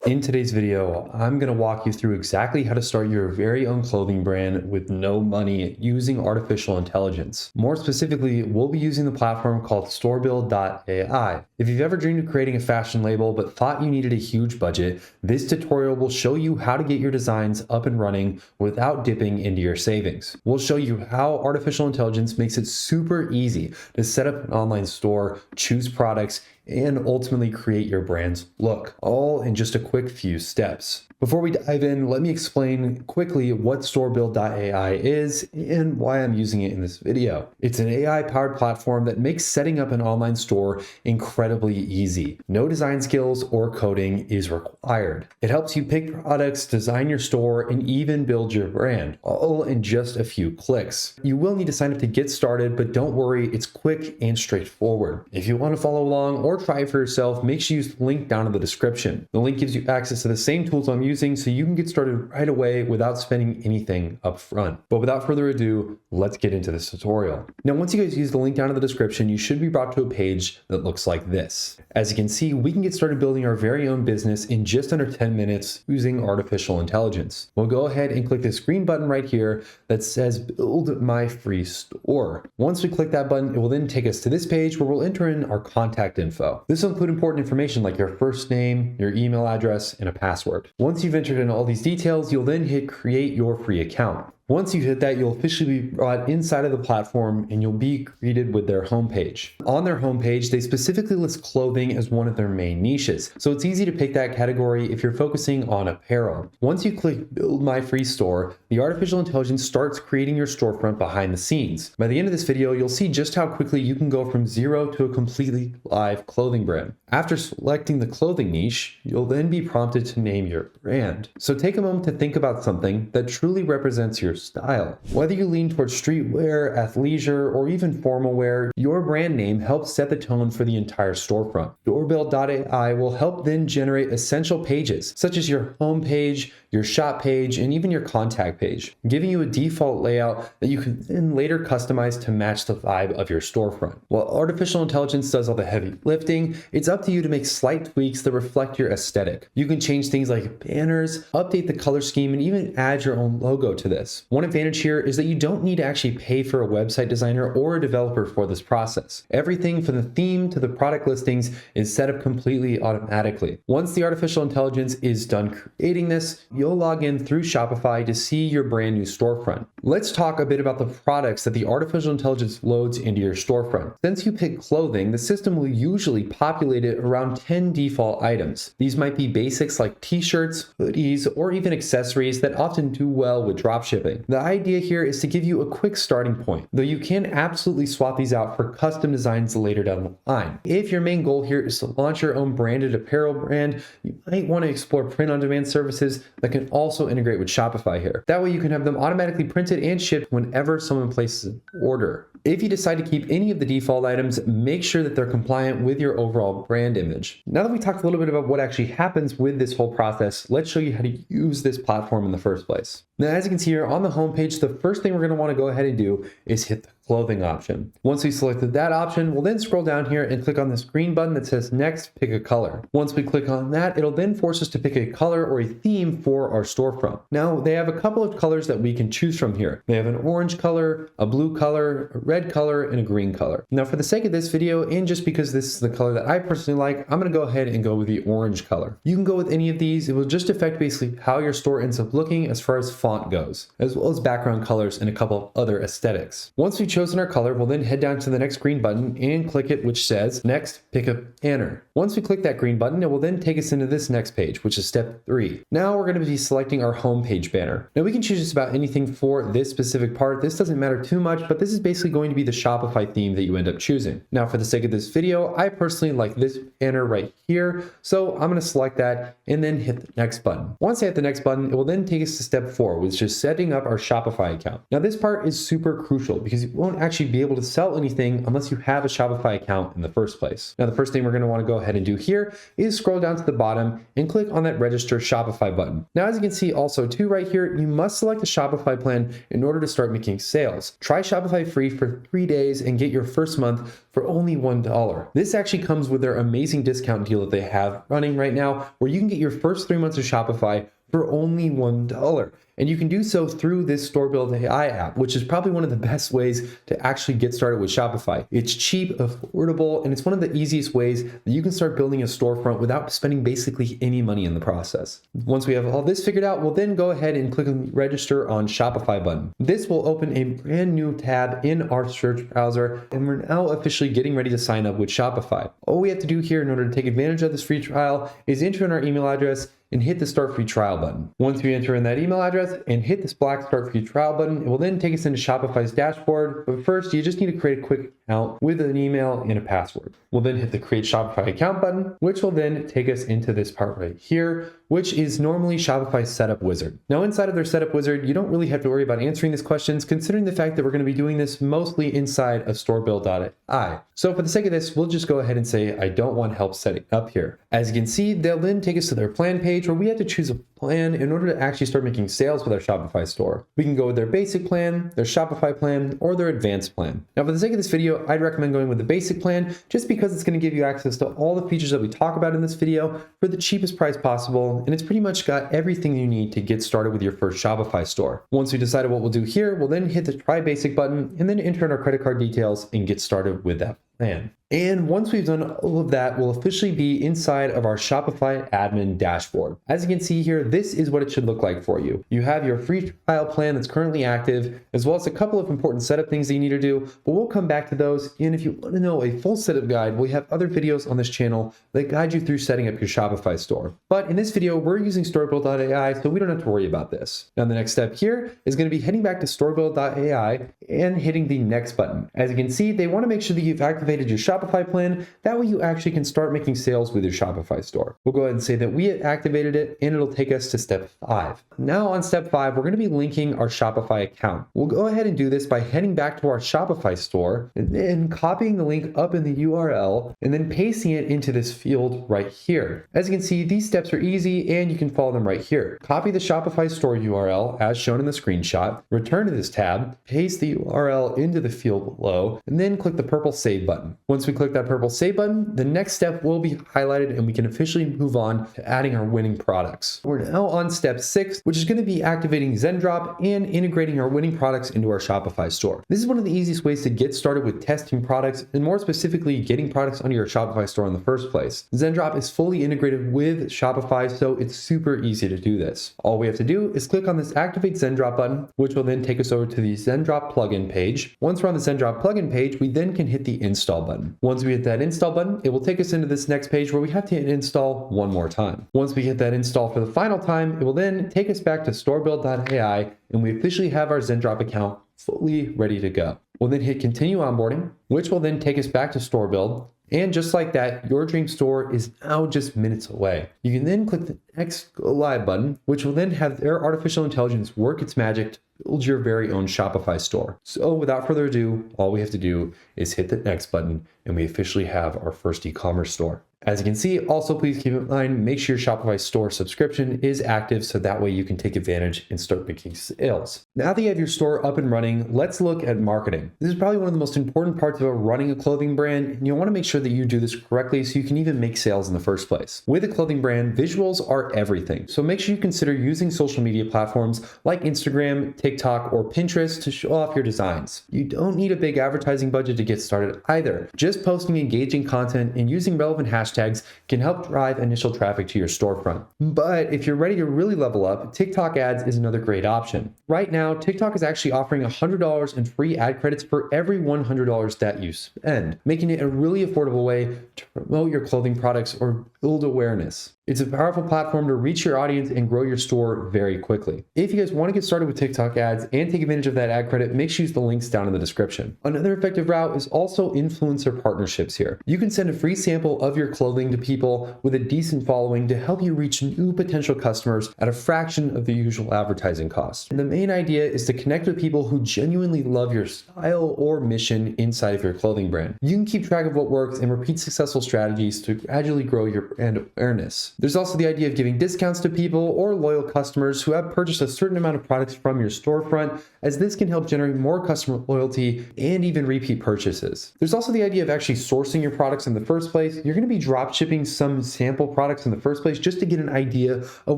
In today's video, I'm going to walk you through exactly how to start your very own clothing brand with no money using artificial intelligence. More specifically, we'll be using the platform called Storebuild.ai. If you've ever dreamed of creating a fashion label but thought you needed a huge budget, this tutorial will show you how to get your designs up and running without dipping into your savings. We'll show you how artificial intelligence makes it super easy to set up an online store, choose products, and ultimately create your brand's look, all in just a quick few steps. Before we dive in, let me explain quickly what Storebuild.ai is and why I'm using it in this video. It's an AI-powered platform that makes setting up an online store incredibly easy. No design skills or coding is required. It helps you pick products, design your store, and even build your brand, all in just a few clicks. You will need to sign up to get started, but don't worry, it's quick and straightforward. If you want to follow along or try it for yourself, make sure you use the link down in the description. The link gives you access to the same tools I'm using so you can get started right away without spending anything up front. But without further ado, let's get into this tutorial. Now, once you guys use the link down in the description, you should be brought to a page that looks like this. As you can see, we can get started building our very own business in just under 10 minutes using artificial intelligence. We'll go ahead and click this green button right here that says Build My Free Store. Once we click that button, it will then take us to this page where we'll enter in our contact info. This will include important information like your first name, your email address, and a password. Once you've entered in all these details, you'll then hit Create Your Free Account. Once you hit that, you'll officially be brought inside of the platform and you'll be greeted with their homepage. On their homepage, they specifically list clothing as one of their main niches, so it's easy to pick that category if you're focusing on apparel. Once you click Build My Free Store, the artificial intelligence starts creating your storefront behind the scenes. By the end of this video, you'll see just how quickly you can go from zero to a completely live clothing brand. After selecting the clothing niche, you'll then be prompted to name your brand. So take a moment to think about something that truly represents your style. Whether you lean towards streetwear, athleisure, or even formal wear, your brand name helps set the tone for the entire storefront. Storebuild.ai will help then generate essential pages, such as your home page, your shop page, and even your contact page, giving you a default layout that you can then later customize to match the vibe of your storefront. While artificial intelligence does all the heavy lifting, it's up to you to make slight tweaks that reflect your aesthetic. You can change things like banners, update the color scheme, and even add your own logo to this. One advantage here is that you don't need to actually pay for a website designer or a developer for this process. Everything from the theme to the product listings is set up completely automatically. Once the artificial intelligence is done creating this, you'll log in through Shopify to see your brand new storefront. Let's talk a bit about the products that the artificial intelligence loads into your storefront. Since you pick clothing, the system will usually populate it around 10 default items. These might be basics like t-shirts, hoodies, or even accessories that often do well with dropshipping. The idea here is to give you a quick starting point, though you can absolutely swap these out for custom designs later down the line. If your main goal here is to launch your own branded apparel brand, you might want to explore print-on-demand services that can also integrate with Shopify here. That way you can have them automatically printed and shipped whenever someone places an order. If you decide to keep any of the default items, make sure that they're compliant with your overall brand image. Now that we talked a little bit about what actually happens with this whole process, let's show you how to use this platform in the first place. Now, as you can see here on the homepage, the first thing we're going to want to go ahead and do is hit the clothing option. Once we selected that option, we'll then scroll down here and click on this green button that says Next, pick a color. Once we click on that, it'll then force us to pick a color or a theme for our storefront. Now, they have a couple of colors that we can choose from here. They have an orange color, a blue color, a red color, and a green color. Now, for the sake of this video, and just because this is the color that I personally like, I'm going to go ahead and go with the orange color. You can go with any of these. It will just affect basically how your store ends up looking as far as font goes, as well as background colors and a couple of other aesthetics. Once we've chosen our color, we'll then head down to the next green button and click it, which says Next, pick a banner. Once we click that green button, it will then take us into this next page, which is step 3. Now we're going to be selecting our homepage banner. Now we can choose just about anything for this specific part. This doesn't matter too much, but this is basically going to be the Shopify theme that you end up choosing. Now, for the sake of this video, I personally like this banner right here, so I'm going to select that and then hit the next button. Once I hit the next button, it will then take us to step 4, which is setting up our Shopify account. Now this part is super crucial because you won't actually be able to sell anything unless you have a Shopify account in the first place. Now the first thing we're going to want to go ahead and do here is scroll down to the bottom and click on that register Shopify button. Now as you can see also too right here, you must select the Shopify plan in order to start making sales. Try Shopify free for 3 days and get your first month for only $1. This actually comes with their amazing discount deal that they have running right now, where you can get your first 3 months of Shopify for only $1. And you can do so through this Storebuild.ai app, which is probably one of the best ways to actually get started with Shopify. It's cheap, affordable, and it's one of the easiest ways that you can start building a storefront without spending basically any money in the process. Once we have all this figured out, we'll then go ahead and click on the register on Shopify button. This will open a brand new tab in our search browser, and we're now officially getting ready to sign up with Shopify. All we have to do here in order to take advantage of this free trial is enter in our email address and hit the start free trial button. Once we enter in that email address and hit this black start free trial button, it will then take us into Shopify's dashboard. But first, you just need to create a quick account with an email and a password. We'll then hit the create Shopify account button, which will then take us into this part right here, which is normally Shopify's setup wizard. Now inside of their setup wizard, you don't really have to worry about answering these questions, considering the fact that we're going to be doing this mostly inside of Storebuild.ai. So for the sake of this, we'll just go ahead and say, I don't want help setting up here. As you can see, they'll then take us to their plan page where we have to choose a plan in order to actually start making sales with our Shopify store. We can go with their basic plan, their Shopify plan, or their advanced plan. Now for the sake of this video, I'd recommend going with the basic plan just because it's going to give you access to all the features that we talk about in this video for the cheapest price possible, and it's pretty much got everything you need to get started with your first Shopify store. Once we decided what we'll do here, we'll then hit the try basic button and then enter in our credit card details and get started with that plan. And once we've done all of that, we'll officially be inside of our Shopify admin dashboard. As you can see here, this is what it should look like for you. You have your free trial plan that's currently active, as well as a couple of important setup things that you need to do, but we'll come back to those. And if you want to know a full setup guide, we have other videos on this channel that guide you through setting up your Shopify store. But in this video, we're using Storebuild.ai, so we don't have to worry about this. Now the next step here is going to be heading back to Storebuild.ai and hitting the next button. As you can see, they want to make sure that you've activated your Shopify plan. That way you actually can start making sales with your Shopify store. We'll go ahead and say that we activated it, and it'll take us to step 5. Now on step 5, we're going to be linking our Shopify account. We'll go ahead and do this by heading back to our Shopify store and then copying the link up in the URL and then pasting it into this field right here. As you can see, these steps are easy and you can follow them right here. Copy the Shopify store URL as shown in the screenshot, return to this tab, paste the URL into the field below, and then click the purple save button. Once we click that purple save button, the next step will be highlighted and we can officially move on to adding our winning products. We're now on step 6, which is going to be activating Zendrop and integrating our winning products into our Shopify store. This is one of the easiest ways to get started with testing products and more specifically getting products onto your Shopify store in the first place. Zendrop is fully integrated with Shopify, so it's super easy to do this. All we have to do is click on this activate Zendrop button, which will then take us over to the Zendrop plugin page. Once we're on the Zendrop plugin page, we then can hit the install button. Once we hit that install button, it will take us into this next page where we have to hit install one more time. Once we hit that install for the final time, it will then take us back to Storebuild.ai and we officially have our Zendrop account fully ready to go. We'll then hit continue onboarding, which will then take us back to Storebuild. And just like that, your dream store is now just minutes away. You can then click the next go live button, which will then have their artificial intelligence work its magic to build your very own Shopify store. So without further ado, all we have to do is hit the next button and we officially have our first e-commerce store. As you can see, also please keep in mind, make sure your Shopify store subscription is active so that way you can take advantage and start making sales. Now that you have your store up and running, let's look at marketing. This is probably one of the most important parts of running a clothing brand, and you want to make sure that you do this correctly so you can even make sales in the first place. With a clothing brand, visuals are everything. So make sure you consider using social media platforms like Instagram, TikTok, or Pinterest to show off your designs. You don't need a big advertising budget to get started either. Just posting engaging content and using relevant hashtags can help drive initial traffic to your storefront. But if you're ready to really level up, TikTok ads is another great option. Right now, TikTok is actually offering $100 in free ad credits for every $100 that you spend, making it a really affordable way to promote your clothing products or build awareness. It's a powerful platform to reach your audience and grow your store very quickly. If you guys want to get started with TikTok ads and take advantage of that ad credit, make sure you use the links down in the description. Another effective route is also influencer partnerships here. You can send a free sample of your clothing to people with a decent following to help you reach new potential customers at a fraction of the usual advertising cost. And the main idea is to connect with people who genuinely love your style or mission inside of your clothing brand. You can keep track of what works and repeat successful strategies to gradually grow your brand awareness. There's also the idea of giving discounts to people or loyal customers who have purchased a certain amount of products from your storefront, as this can help generate more customer loyalty and even repeat purchases. There's also the idea of actually sourcing your products in the first place. You're going to be drop shipping some sample products in the first place just to get an idea of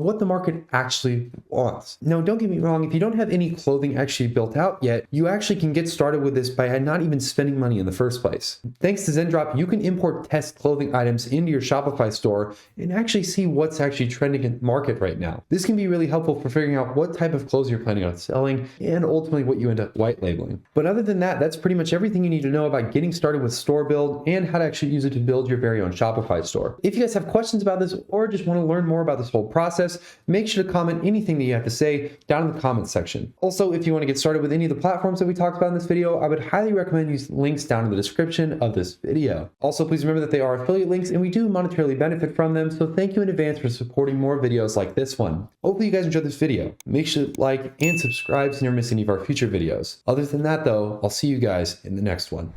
what the market actually wants. Now, don't get me wrong, if you don't have any clothing actually built out yet, you actually can get started with this by not even spending money in the first place. Thanks to Zendrop, you can import test clothing items into your Shopify store and actually see what's actually trending in the market right now. This can be really helpful for figuring out what type of clothes you're planning on selling and ultimately what you end up white labeling. But other than that, that's pretty much everything you need to know about getting started with Store Build and how to actually use it to build your very own Shopify store. If you guys have questions about this or just want to learn more about this whole process, make sure to comment anything that you have to say down in the comments section. Also, if you want to get started with any of the platforms that we talked about in this video, I would highly recommend using links down in the description of this video. Also, please remember that they are affiliate links and we do monetarily benefit from them, so thank you in advance for supporting more videos like this one. Hopefully you guys enjoyed this video. Make sure to like and subscribe so you never miss any of our future videos. Other than that though, I'll see you guys in the next one.